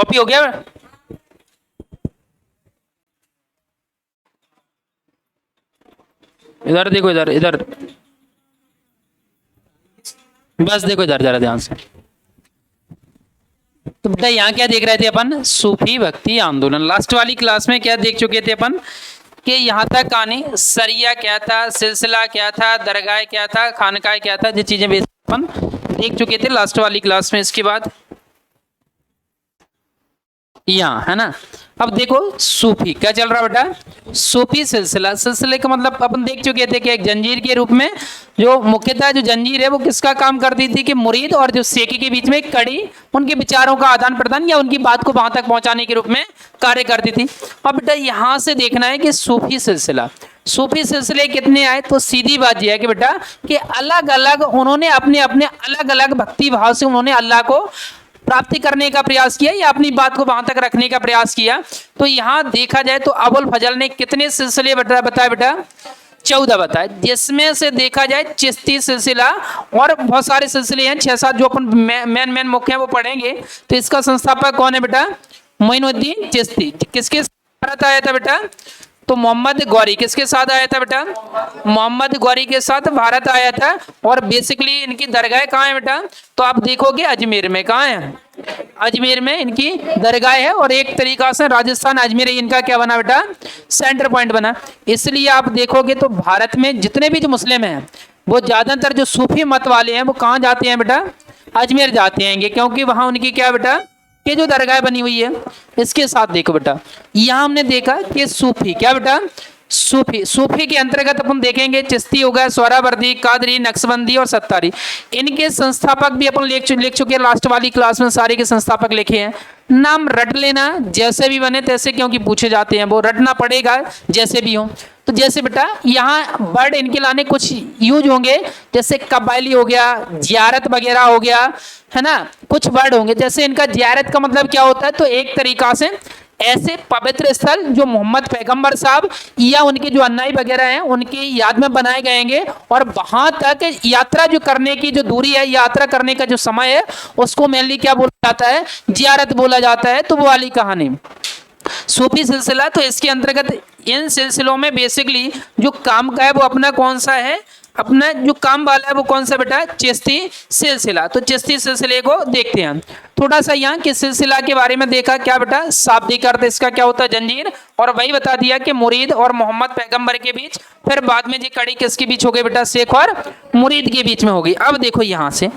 Copy हो गया? इधर देखो, इधर इधर, बस देखो इधर जरा ध्यान से। तो बेटा यहाँ क्या देख रहे थे अपन? सूफी भक्ति आंदोलन। लास्ट वाली क्लास में क्या देख चुके थे अपन कि यहाँ तक कहानी सरिया क्या था, सिलसिला क्या था, दरगाह क्या था, खानकाह क्या था, ये चीजें अपन देख चुके थे लास्ट वाली क्लास में। इसके बाद यहाँ है ना, अब देखो सूफी क्या चल रहा बेटा? सूफी सिलसिला। सिलसिले का मतलब अपन देख चुके थे कि एक जंजीर के रूप में, जो मुख्यतः जो जंजीर है वो किसका काम करती थी कि मुरीद और जो सेकी के बीच में एक कड़ी उनके विचारों का आदान प्रदान या उनकी बात को वहां तक पहुंचाने के रूप में कार्य करती थी। अब बेटा यहाँ से देखना है कि सूफी सिलसिला, सूफी सिलसिले कितने आए? तो सीधी बात यह है कि बेटा कि अलग अलग उन्होंने अपने अपने अलग अलग भक्ति भाव से उन्होंने अल्लाह को प्राप्ति करने का प्रयास किया या अपनी बात को वहां तक रखने का प्रयास किया। तो यहाँ देखा जाए तो अबुल फजल ने कितने सिलसिले बताया बेटा? 14 बताए, जिसमें से देखा जाए चिश्ती सिलसिला और बहुत सारे सिलसिले हैं, 6-7 जो अपन मेन मुख्य है वो पढ़ेंगे। तो इसका संस्थापक कौन है बेटा? मोइनुद्दीन चिश्ती। किसके साथ आया था बेटा? तो मोहम्मद गौरी। किसके साथ आया था बेटा? मोहम्मद गौरी के साथ भारत आया था। और बेसिकली इनकी दरगाह कहाँ है बेटा? तो आप देखोगे अजमेर में। कहाँ है? अजमेर में इनकी दरगाह है। और एक तरीका से राजस्थान अजमेर इनका क्या बना बेटा? सेंटर पॉइंट बना। इसलिए आप देखोगे तो भारत में जितने भी जो मुस्लिम हैं वो ज्यादातर जो सूफी मत वाले हैं वो कहाँ जाते हैं बेटा? अजमेर जाते हैं, क्योंकि वहां उनकी क्या बेटा कि जो दरगाह बनी हुई है। इसके साथ देखो बेटा, यहाँ हमने देखा कि सूफी क्या बेटा? सूफी। सूफी के अंतर्गत अपन देखेंगे चिश्ती हो गया, सोहरावर्दी, कादरी, नक्शबंदी और सत्तारी। इनके संस्थापक भी अपन लिख चुके हैं लास्ट वाली क्लास में, सारे के संस्थापक लिखे हैं। नाम रट लेना, जैसे भी बने तैसे, क्योंकि पूछे जाते हैं, वो रटना पड़ेगा जैसे भी हो। तो जैसे बेटा यहाँ वर्ड इनके लाने कुछ यूज होंगे, जैसे कबायली हो गया, जियारत वगैरह हो गया, है ना, कुछ वर्ड होंगे। जैसे इनका जियारत का मतलब क्या होता है? तो एक तरीका से ऐसे पवित्र स्थल जो मोहम्मद पैगंबर साहब या उनके जो अन्यायी वगैरह हैं उनकी याद में बनाए गएंगे, और वहां तक यात्रा जो करने की जो दूरी है, यात्रा करने का जो समय है, उसको मेनली क्या बोला जाता है? जियारत बोला जाता है। तो वो वाली कहानी सूफी सिलसिला। तो इसके अंतर्गत इन सिलसिलों में बेसिकली जो काम का है वो अपना कौन सा है? अपना जो काम वाला है वो कौन सा बेटा? चिश्ती सिलसिला। तो चिश्ती सिलसिले को देखते हैं थोड़ा सा। यहाँ के सिलसिला के बारे में देखा क्या बेटा? शाब्दिक अर्थ इसका क्या होता है? जंजीर। और वही बता दिया कि मुरीद और मोहम्मद पैगंबर के बीच, फिर बाद में जी कड़ी किसके बीच हो गई बेटा? शेख और मुरीद के बीच में होगी। अब देखो यहाँ से,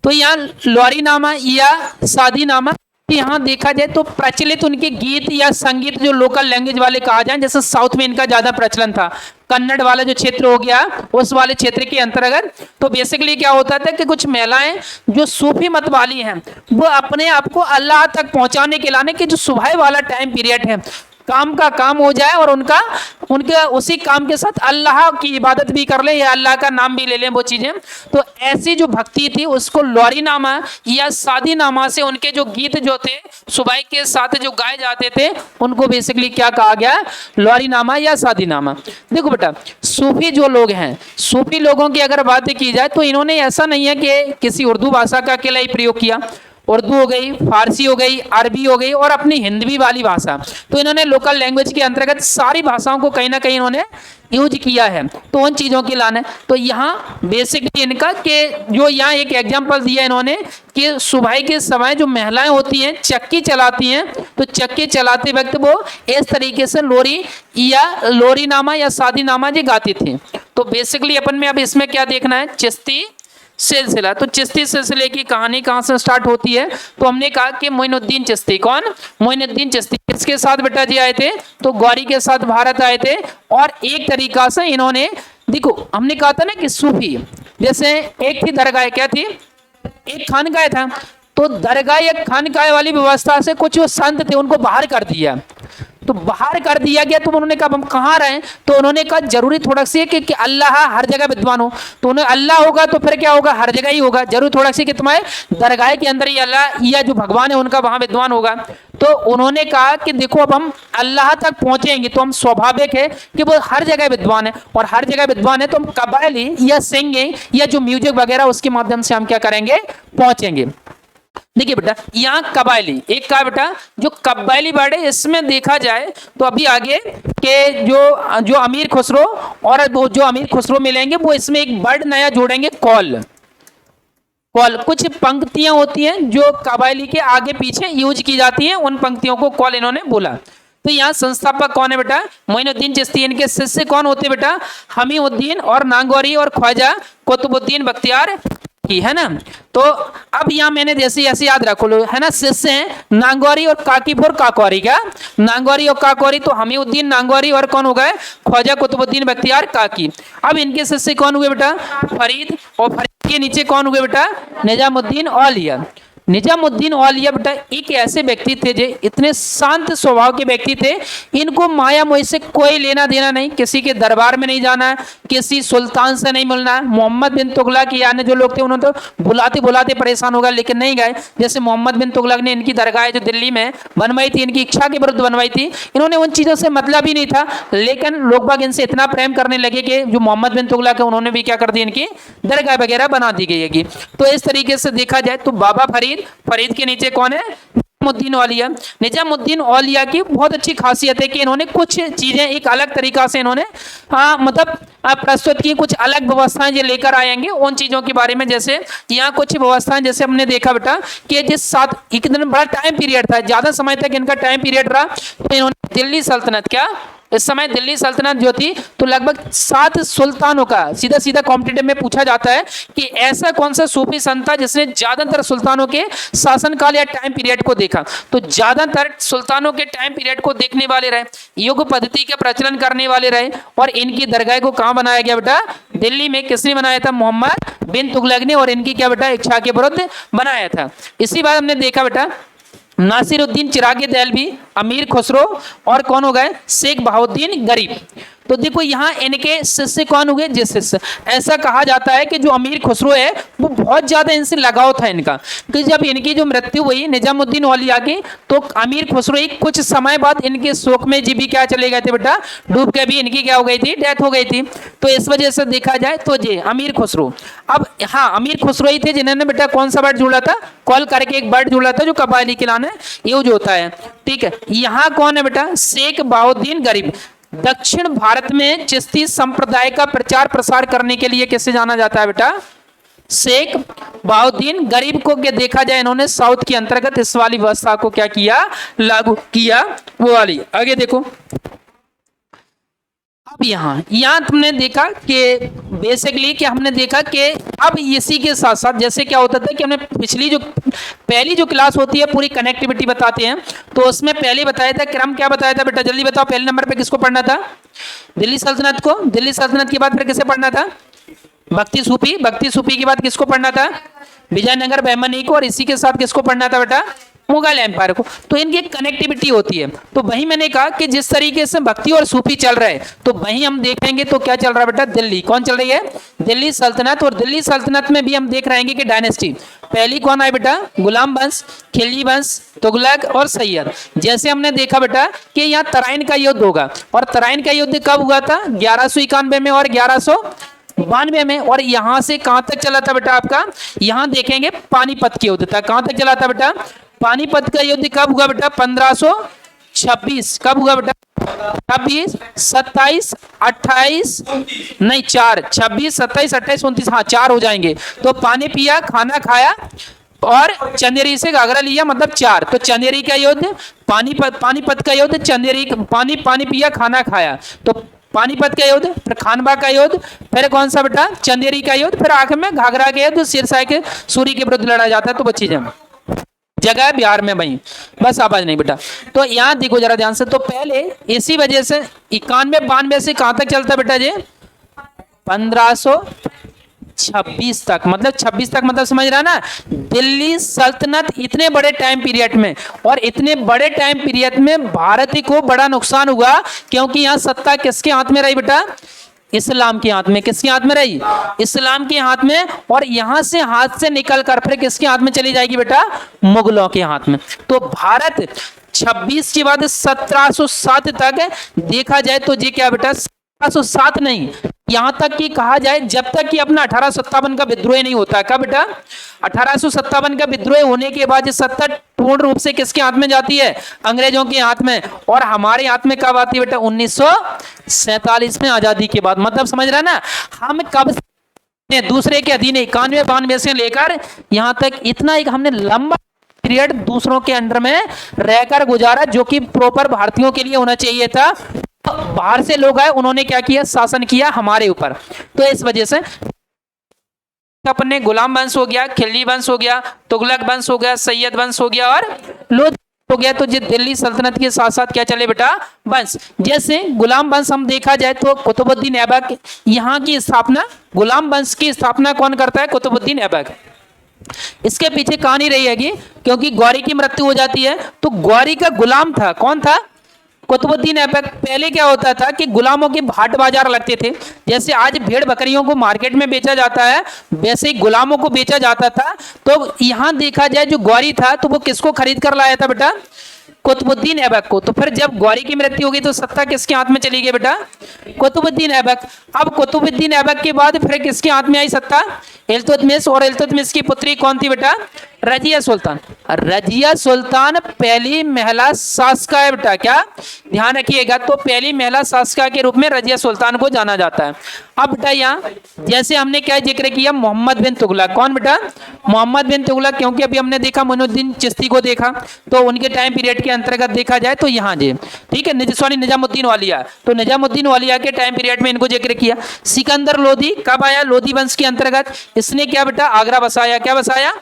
तो यहाँ लौरी नामा या शादी नामा, यहाँ देखा जाए तो प्रचलित उनके गीत या संगीत जो लोकल लैंग्वेज वाले कहा जाए, जैसे साउथ में इनका ज्यादा प्रचलन था, कन्नड़ वाला जो क्षेत्र हो गया उस वाले क्षेत्र के अंतर्गत। तो बेसिकली क्या होता था कि कुछ महिलाएं जो सूफी मत वाली हैं वो अपने आप को अल्लाह तक पहुंचाने के लाने के जो सुबह वाला टाइम पीरियड है, काम का काम हो जाए और उनके उसी काम के साथ अल्लाह की इबादत भी कर ले या अल्लाह का नाम भी ले लें, वो चीजें। तो ऐसी जो भक्ति थी उसको लौरी नामा या शादी नामा से उनके जो गीत जो थे सुबह के साथ जो गाए जाते थे उनको बेसिकली क्या कहा गया? लौरी नामा या शादी नामा। देखो बेटा सूफी जो लोग हैं, सूफी लोगों की अगर बात की जाए तो इन्होंने ऐसा नहीं है कि किसी उर्दू भाषा का अकेला ही प्रयोग किया। उर्दू हो गई, फारसी हो गई, अरबी हो गई और अपनी हिंदी वाली भाषा, तो इन्होंने लोकल लैंग्वेज के अंतर्गत सारी भाषाओं को कहीं ना कहीं इन्होंने यूज किया है। तो उन चीज़ों की लाने तो यहाँ बेसिकली इनका कि जो यहाँ एक एग्जांपल दिया इन्होंने कि सुबह के समय जो महिलाएं होती हैं चक्की चलाती हैं, तो चक्की चलाते वक्त वो इस तरीके से लोरी नामा या शादी नामा जी गाती थी। तो बेसिकली अपन में अब इसमें क्या देखना है? चिश्ती सिलसिला। तो चिश्ती सिलसिले की कहानी कहाँ से स्टार्ट होती है? तो हमने कहा कि मोइनुद्दीन चिश्ती। कौन? मोइनुद्दीन चिश्ती। किसके साथ बेटा जी आए थे? तो गौरी के साथ भारत आए थे। और एक तरीका से इन्होंने, देखो हमने कहा था ना कि सूफी, जैसे एक थी दरगाह, क्या थी? एक खानकाह था। तो दरगाह या खानकाह वाली व्यवस्था से कुछ जो संत थे उनको बाहर कर दिया। तो बाहर कर दिया गया तो उन्होंने कहा हम कहाँ रहे? तो उन्होंने कहा जरूरी थोड़ा सी कि अल्लाह हर जगह विद्वान हो। तो उन्हें अल्लाह होगा तो फिर क्या होगा? हर जगह ही होगा। जरूर थोड़ा सी कि तुम्हारे दरगाह के अंदर ही अल्लाह या जो भगवान है उनका वहां विद्वान होगा। तो उन्होंने कहा कि देखो अब हम अल्लाह तक पहुंचेंगे तो हम स्वाभाविक है कि वो हर जगह विद्वान है, और हर जगह विद्वान है तो हम कबायली या सिंगिंग या जो म्यूजिक वगैरह उसके माध्यम से हम क्या करेंगे? पहुंचेंगे। देखिए बेटा यहाँ कबायली एक का बेटा जो कबायली वर्ड है, इसमें देखा जाए तो अभी आगे के जो अमीर खुसरो और वो जो अमीर खुसरो मिलेंगे वो इसमें एक वर्ड नया जोड़ेंगे, कॉल। कॉल कुछ पंक्तियां होती हैं जो कबायली के आगे पीछे यूज की जाती हैं, उन पंक्तियों को कॉल इन्होंने बोला। तो यहाँ संस्थापक कौन है बेटा? मोइनुद्दीन चिश्ती। इनके शिष्य कौन होते बेटा? हमीउद्दीन और नागौरी और ख्वाजा कुतुबुद्दीन बख्तियार की, है ना। तो अब यहाँ मैंने जैसे ऐसे याद रखो लो, है ना, शिष्य हैं नागौरी और काकीपुर काकौरी का, नागौरी और काकौरी, तो हमीउद्दीन नागौरी और कौन हो गए? ख्वाजा कुतुबुद्दीन बख्तियार काकी। अब इनके शिष्य कौन हुए बेटा? फरीद, और फरीद के नीचे कौन हुए बेटा? निजामुद्दीन औलिया। निजामुद्दीन औलिया बेटा एक ऐसे व्यक्ति थे जो इतने शांत स्वभाव के व्यक्ति थे, इनको माया मोह से कोई लेना देना नहीं, किसी के दरबार में नहीं जाना, किसी सुल्तान से नहीं मिलना। मोहम्मद बिन तुगलक यानी जो लोग थे उन्होंने तो बुलाते बुलाते परेशान हो गए, लेकिन नहीं गए। जैसे मोहम्मद बिन तुगलक ने इनकी दरगाह जो दिल्ली में बनवाई थी, इनकी इच्छा के विरुद्ध बनवाई थी, इन्होंने उन चीज़ों से मतलब ही नहीं था, लेकिन लोग बाग इनसे इतना प्रेम करने लगे कि जो मोहम्मद बिन तुगलक है उन्होंने भी क्या कर दी, इनकी दरगाह वगैरह बना दी गई है। तो इस तरीके से देखा जाए तो बाबा फरीद, फरीद के नीचे कौन है? निजामुद्दीन औलिया। निजामुद्दीन औलिया की बहुत अच्छी खासियत है कि इन्होंने कुछ चीजें एक अलग तरीका से इन्होंने मतलब प्रस्तुत की, कुछ अलग व्यवस्थाएं जो लेकर आएंगे उन चीजों के बारे में। जैसे यहाँ कुछ व्यवस्थाएं जैसे हमने देखा बेटा कि जिस साथ एक दिन बड़ा टाइम पीरियड था, ज्यादा समय तक इनका टाइम पीरियड रहा, तो इन्होंने दिल्ली सल्तनत, क्या इस समय दिल्ली सल्तनत जो थी, तो लगभग 7 सुल्तानों का सीधा सीधा कॉम्पिटिटिव में पूछा जाता है कि ऐसा कौन सा सूफी संत था जिसने ज्यादातर सुल्तानों के शासनकाल या टाइम पीरियड को देखा। तो ज्यादातर सुल्तानों के टाइम पीरियड को देखने वाले रहे, युग पद्धति का प्रचलन करने वाले रहे, और इनकी दरगाह को कहाँ बनाया गया बेटा? दिल्ली में। किसने बनाया था? मोहम्मद बिन तुगलक ने, और इनकी क्या बेटा? इच्छा के विरुद्ध बनाया था। इसी बात हमने देखा बेटा नासिरुद्दीन चिरागी देहलवी, अमीर खुसरो, और कौन हो गए? शेख बहाउद्दीन गरीब। तो देखो यहाँ इनके शिष्य कौन हुए? जिस शिष्य, ऐसा कहा जाता है कि जो अमीर खुसरो है वो बहुत ज्यादा इनसे लगाव था इनका, कि जब इनकी जो मृत्यु हुई निजामुद्दीन औलिया की, तो अमीर खुसरो ही कुछ समय बाद इनके शोक में जी भी क्या चले गए थे बेटा? डूब के भी इनकी क्या हो गई थी? डेथ हो गई थी। तो इस वजह से देखा जाए तो जी अमीर खुसरो। अब हाँ, अमीर खुसरो ही थे जिन्होंने बेटा कौन सा वर्ड जोड़ा था? कॉल करके एक वर्ड जोड़ा था जो कबायली के लाने यूज होता है, ठीक है। यहाँ कौन है बेटा? शेख बहाउद्दीन गरीब। दक्षिण भारत में चिश्ती संप्रदाय का प्रचार प्रसार करने के लिए किसे जाना जाता है बेटा? शेख बहाउद्दीन गरीब को क्या देखा जाए, इन्होंने साउथ के अंतर्गत इस वाली व्यवस्था को क्या किया? लागू किया, वो वाली। आगे देखो, अब यहाँ तुमने देखा कि बेसिकली कि हमने देखा कि अब इसी के साथ साथ जैसे क्या होता था कि हमने पिछली जो पहली जो क्लास होती है पूरी कनेक्टिविटी बताते हैं, तो उसमें पहले बताया था क्रम, क्या बताया था बेटा? जल्दी बताओ, पहले नंबर पे किसको पढ़ना था? दिल्ली सल्तनत को। दिल्ली सल्तनत के बाद फिर किसे पढ़ना था? भक्ति सूफी। भक्ति सूफी के बाद किसको पढ़ना था? विजयनगर बहमनी को। और इसी के साथ किसको पढ़ना था बेटा? मुगल एम्पायर को। तो इनकी एक कनेक्टिविटी होती है। तो वही मैंने कहा कि जिस तरीके से भक्ति और सूफी चल रहा है, तो वही हम देखेंगे तो क्या चल रहा है बेटा? दिल्ली कौन चल रही है? दिल्ली सल्तनत। और दिल्ली सल्तनत में भी हम देख रहे हैं कि डायनेस्टी पहली कौन है बेटा? गुलाम वंश, खिलजी वंश, तुगलक और सैयद। जैसे हमने देखा बेटा कि यहाँ तराइन का युद्ध होगा, और तराइन का युद्ध कब हुआ था? 1191 में और 1192 में। और यहां से कहां तक चला था बेटा आपका? यहां देखेंगे पानीपत के युद्ध था। कहां तक चला था बेटा? पानीपत का युद्ध कब हुआ बेटा? 1526। कब हुआ बेटा? 26, 27, 28, नहीं 4, 26, 27, 28, 29, हाँ 4 हो जाएंगे। तो पानी पिया, खाना खाया, और चंदेरी से घाघरा लिया, मतलब 4। तो चंदेरी का युद्ध, पानीपत का युद्ध, चंदेरी पानी पिया, खाना खाया, तो पानीपत का युद्ध, फिर खानवा का युद्ध, फिर कौन सा बेटा? चंदेरी का युद्ध, फिर आखिर में घाघरा का युद्ध, सिरसा के सूरी के विरुद्ध लड़ा जाता है। तो बच्ची जगह है बिहार में वहीं, बस आवाज नहीं बेटा। तो यहाँ देखो जरा ध्यान से, तो पहले इसी वजह से 91-92 से कहां तक चलता बेटा जी? 1526 तक, मतलब 26 तक, मतलब समझ रहा ना? दिल्ली सल्तनत इतने बड़े टाइम पीरियड में, और इतने बड़े टाइम पीरियड में भारत को बड़ा नुकसान हुआ, क्योंकि यहाँ सत्ता किसके हाथ में रही बेटा? इस्लाम के हाथ में। किसके हाथ में रही? इस्लाम के हाथ में। और यहां से हाथ से निकल कर फिर किसके हाथ में चली जाएगी बेटा? मुगलों के हाथ में। तो भारत 26 के बाद 1707 तक देखा जाए तो जी क्या बेटा? 1707 नहीं, यहां तक कि कहा जाए जब तक कि अपना 1857 का विद्रोह नहीं होता। कब बेटा? 1857 का विद्रोह होने के बाद ये सत्ता पूर्ण रूप से किसके हाथ में जाती है? अंग्रेजों के हाथ में। और हमारे हाथ में कब आती है बेटा? 1947 में, आजादी के बाद। मतलब समझ रहा है ना, हम कब दूसरे के अधीन 91 92 से लेकर यहां तक इतना एक हमने लंबा पीरियड दूसरों के अंडर में रहकर गुजारा, जो कि प्रॉपर भारतीयों के लिए होना चाहिए था। बाहर से लोग आए, उन्होंने क्या किया? शासन किया हमारे ऊपर। तो इस वजह से अपने गुलाम वंश हो गया, खिलजी वंश हो गया, तुगलक वंश हो गया, सैयद वंश हो गया और लोधी हो गया। तो ये दिल्ली सल्तनत के साथ साथ क्या चले बेटा? वंश। जैसे गुलाम वंश हम देखा जाए तो कुतुबुद्दीन ऐबक, यहाँ की स्थापना, गुलाम वंश की स्थापना कौन करता है? कुतुबुद्दीन ऐबक। इसके पीछे कहानी रही है क्योंकि गौरी की मृत्यु हो जाती है, तो गौरी का गुलाम था, कौन था? कुतुबुद्दीन ऐबक। पहले क्या होता था कि गुलामों के हाट बाजार लगते थे। जैसे आज भेड़ बकरियों को मार्केट में बेचा जाता है, वैसे ही गुलामों को बेचा जाता था। तो यहां देखा जाए जो गौरी था, तो वो किसको खरीद कर लाया था बेटा? कुतुबुद्दीन ऐबक को। तो फिर जब गौरी की मृत्यु होगी तो सत्ता किसके हाथ में चली गई बेटा? कुतुबुद्दीन ऐबक। अब कुतुबुद्दीन ऐबक के बाद फिर किसके हाथ में आई सत्ता? इल्तुतमिश। और इल्तुतमिश की पुत्री कौन थी बेटा? रजिया सुल्तान। रजिया सुल्तान पहली महिला शासका है बेटा। क्या ध्यान रखिएगा, तो पहली महिला शासका के रूप में रजिया सुल्तान को जाना जाता है। अब बेटा यहाँ जैसे हमने क्या जिक्र किया? मोहम्मद बिन तुगलक। कौन बेटा? मोहम्मद बिन तुगलक। क्योंकि अभी हमने देखा मोइनुद्दीन चिश्ती को देखा, तो उनके टाइम पीरियड के अंतर्गत देखा जाए तो यहाँ जे ठीक है, सॉरी निजामुद्दीन वालिया। तो निजामुद्दीन वालिया के टाइम पीरियड में इनको जिक्र किया। सिकंदर लोधी कब आया? लोधी वंश के अंतर्गत। इसने क्या बेटा? आगरा बसाया। क्या बसाया?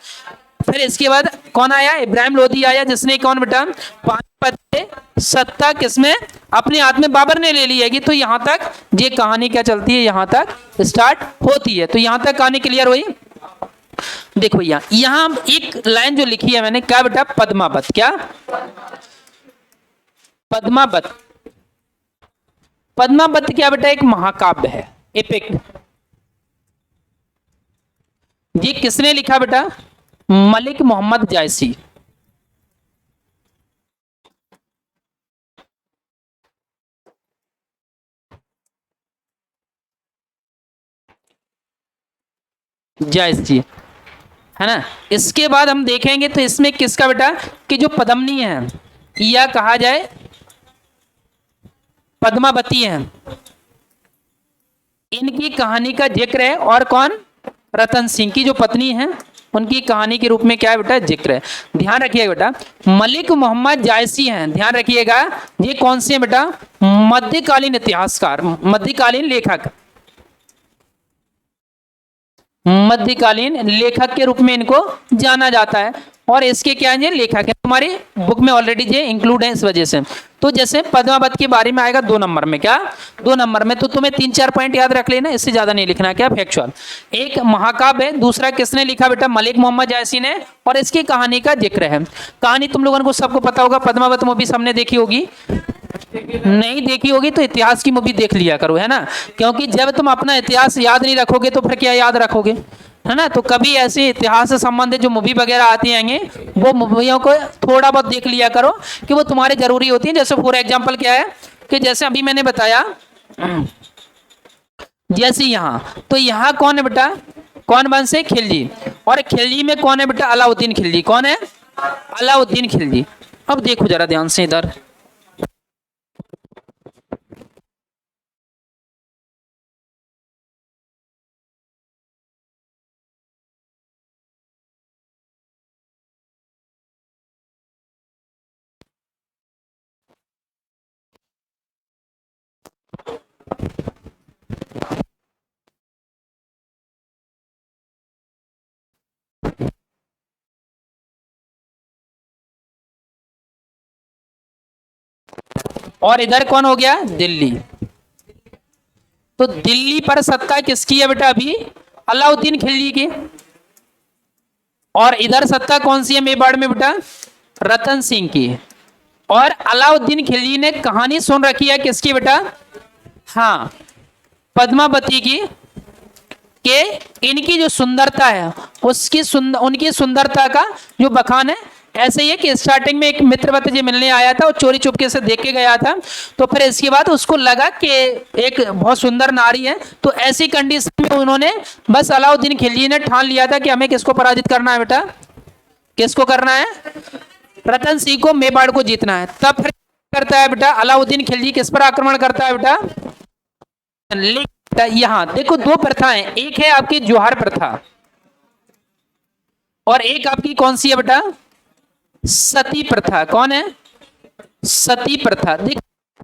फिर इसके बाद कौन आया? इब्राहिम लोधी आया, जिसने कौन बेटा? पानीपत से सत्ता किसमें? अपने हाथ में बाबर ने ले ली है। तो यहां तक ये कहानी क्या चलती है? यहां तक स्टार्ट होती है। तो यहां तक कहानी क्लियर हुई? देखो भैया, यहां एक लाइन जो लिखी है मैंने, क्या बेटा? पद्मावत। क्या? पद्मावत। पद्मावत क्या बेटा? एक महाकाव्य है, एपिक। ये किसने लिखा बेटा? मलिक मोहम्मद जायसी। जायसी है ना। इसके बाद हम देखेंगे तो इसमें किसका बेटा? कि जो पद्मनी है या कहा जाए पद्मावती है, इनकी कहानी का जिक्र है। और कौन? रतन सिंह की जो पत्नी है, उनकी कहानी के रूप में क्या है बेटा? जिक्र है। ध्यान रखिएगा बेटा, मलिक मोहम्मद जायसी हैं। ध्यान रखिएगा, ये कौन से हैं बेटा? मध्यकालीन इतिहासकार, मध्यकालीन लेखक, मध्यकालीन लेखक के रूप में इनको जाना जाता है। और इसके क्या है? लेखक है। हमारी बुक में ऑलरेडी ये इंक्लूड है, इस वजह से। तो जैसे पद्मावत के बारे में आएगा 2 नंबर में। क्या? 2 नंबर में। तो तुम्हें 3-4 पॉइंट याद रख लेना, इससे ज्यादा नहीं लिखना। क्या? फैक्चुअल। एक महाकाव्य है, दूसरा किसने लिखा बेटा? मलिक मोहम्मद जायसी ने, और इसकी कहानी का जिक्र है। कहानी तुम लोगों को सबको पता होगा, पद्मावत मूवी सबने देखी होगी। नहीं देखी होगी तो इतिहास की मूवी देख लिया करो, है ना। क्योंकि जब तुम अपना इतिहास याद नहीं रखोगे तो फिर क्या याद रखोगे, है ना। तो कभी ऐसे इतिहास से संबंधित जो मूवी वगैरह आती हैं, वो मूवियों को थोड़ा बहुत देख लिया करो कि वो तुम्हारे जरूरी होती है। जैसे फॉर एग्जांपल क्या है कि जैसे अभी मैंने बताया, जैसे यहाँ, तो यहाँ कौन है बेटा? कौन वंश है? खिलजी। और खिलजी में कौन है बेटा? अलाउद्दीन खिलजी। कौन है? अलाउद्दीन खिलजी। अब देखो जरा ध्यान से इधर, और इधर कौन हो गया? दिल्ली। तो दिल्ली पर सत्ता किसकी है बेटा? अभी अलाउद्दीन खिलजी की। और इधर सत्ता कौन सी है मेवाड़ में बेटा? रतन सिंह की। और अलाउद्दीन खिलजी ने कहानी सुन रखी है किसकी बेटा? हाँ, पद्मावती की। के इनकी जो सुंदरता है, उनकी सुंदरता का जो बखान है ऐसे ही है कि स्टार्टिंग में एक मित्रवत जी मिलने आया था और चोरी चुपके से देख के गया था, तो फिर इसके बाद उसको लगा कि एक बहुत सुंदर नारी है, तो ऐसी कंडीशन में उन्होंने बस अलाउद्दीन खिलजी ने ठान लिया था कि हमें किसको पराजित करना है बेटा, किसको करना है, रतन सिंह को, मेवाड़ को जीतना है। तब फिर करता है बेटा अलाउद्दीन खिलजी किस पर आक्रमण करता है बेटा, यहां देखो दो प्रथाएं, एक है आपकी जोहार प्रथा और एक आपकी कौन सी है बेटा, सती प्रथा। कौन है, सती प्रथा। देख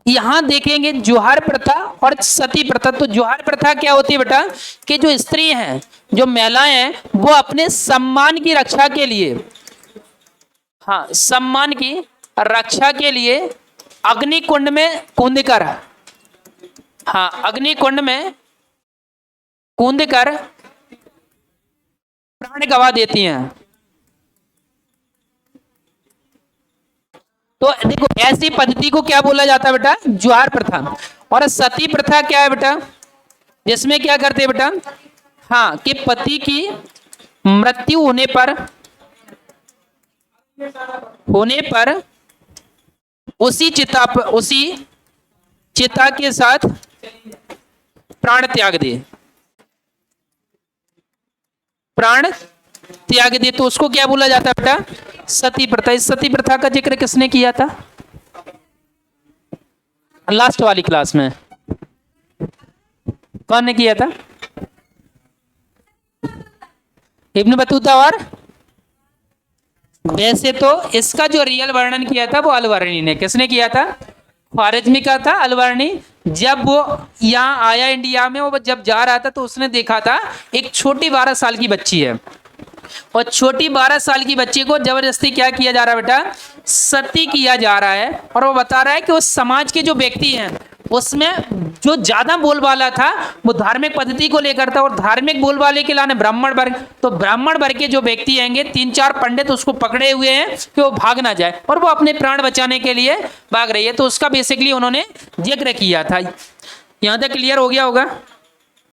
यहां देखेंगे जोहार प्रथा और सती प्रथा। तो जोहार प्रथा क्या होती है बेटा, कि जो स्त्री हैं, जो महिलाएं हैं, वो अपने सम्मान की रक्षा के लिए, हाँ सम्मान की रक्षा के लिए अग्निकुंड में कूदकर, हाँ अग्निकुंड में कूदकर प्राण गंवा देती हैं। तो देखो ऐसी पद्धति को क्या बोला जाता है बेटा, जोहार प्रथा। और सती प्रथा क्या है बेटा, जिसमें क्या करते हैं बेटा, हाँ कि पति की मृत्यु होने पर उसी चिता के साथ प्राण त्याग दे, प्राण त्याग दे, तो उसको क्या बोला जाता है बेटा, सती प्रथा। इस सती प्रथा का जिक्र किसने किया था, लास्ट वाली क्लास में कौन ने किया था, इब्न बतूता। और वैसे तो इसका जो रियल वर्णन किया था वो अलवर्णी ने, किसने किया था, ख्वारिज़मी का था अलवर्णी। जब वो यहाँ आया इंडिया में, वो जब जा रहा था तो उसने देखा था एक छोटी 12 साल की बच्ची है, और छोटी 12 साल की बच्ची को जबरदस्ती क्या किया जा रहा है बेटा, सती किया जा रहा है। और वो बता रहा है कि उस समाज के जो व्यक्ति हैं उसमें जो ज्यादा बोलबाला था वो धार्मिक पद्धति को लेकर था, और धार्मिक बोलबाले के लाने ब्राह्मण वर्ग, तो ब्राह्मण वर्ग के जो व्यक्ति आएंगे 3-4 पंडित उसको पकड़े हुए हैं कि वो भाग ना जाए, और वो अपने प्राण बचाने के लिए भाग रही है। तो उसका बेसिकली उन्होंने जिक्र किया था। यहाँ तक क्लियर हो गया होगा।